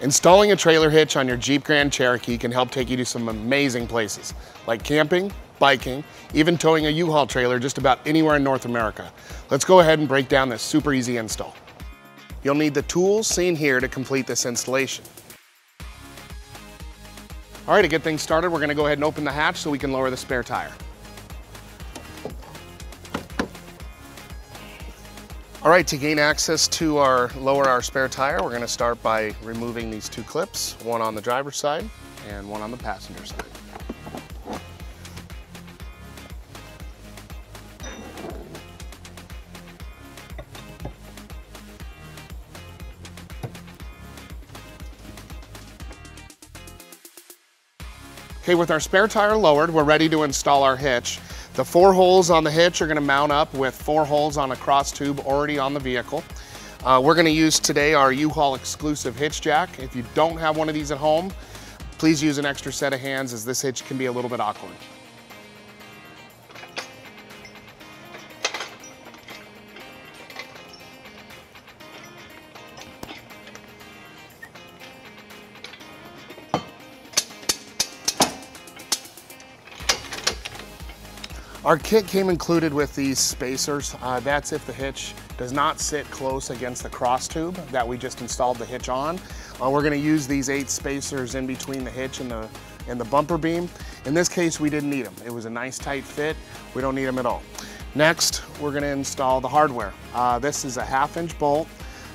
Installing a trailer hitch on your Jeep Grand Cherokee can help take you to some amazing places, like camping, biking, even towing a U-Haul trailer just about anywhere in North America. Let's go ahead and break down this super easy install. You'll need the tools seen here to complete this installation. All right, to get things started, we're gonna go ahead and open the hatch so we can lower the spare tire. All right, to gain access to lower our spare tire, we're gonna start by removing these two clips, one on the driver's side and one on the passenger side. Okay, with our spare tire lowered, we're ready to install our hitch. The 4 holes on the hitch are gonna mount up with 4 holes on a cross tube already on the vehicle. We're gonna use today our U-Haul exclusive hitch jack. If you don't have one of these at home, please use an extra set of hands as this hitch can be a little bit awkward. Our kit came included with these spacers. That's if the hitch does not sit close against the cross tube that we just installed the hitch on. We're gonna use these 8 spacers in between the hitch and the bumper beam. In this case, we didn't need them. It was a nice tight fit. We don't need them at all. Next, we're gonna install the hardware. This is a 1/2-inch bolt,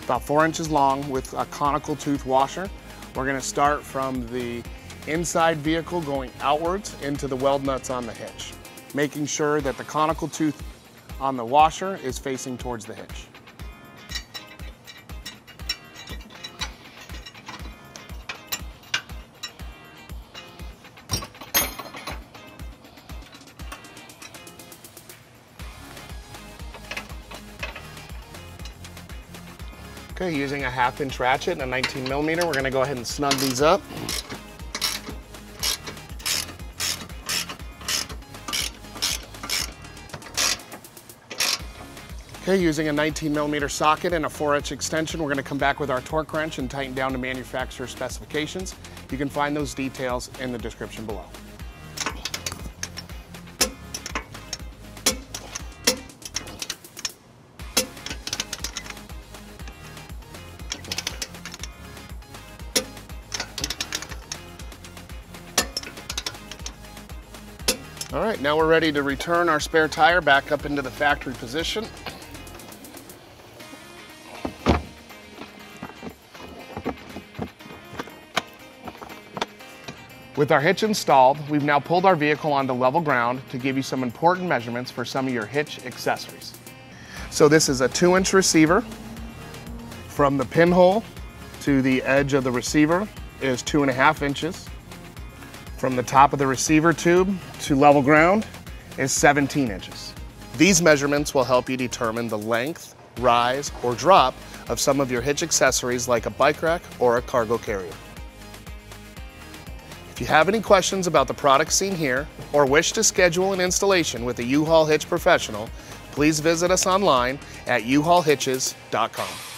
about 4 inches long with a conical tooth washer. We're gonna start from the inside vehicle going outwards into the weld nuts on the hitch, making sure that the conical tooth on the washer is facing towards the hitch. Okay, using a 1/2-inch ratchet and a 19mm, we're gonna go ahead and snug these up. Okay, using a 19mm socket and a 4-inch extension, we're going to come back with our torque wrench and tighten down to manufacturer specifications. You can find those details in the description below. All right, now we're ready to return our spare tire back up into the factory position. With our hitch installed, we've now pulled our vehicle onto level ground to give you some important measurements for some of your hitch accessories. So this is a 2-inch receiver. From the pinhole to the edge of the receiver is 2.5 inches. From the top of the receiver tube to level ground is 17 inches. These measurements will help you determine the length, rise, or drop of some of your hitch accessories like a bike rack or a cargo carrier. If you have any questions about the products seen here or wish to schedule an installation with a U-Haul hitch professional, please visit us online at uhaulhitches.com.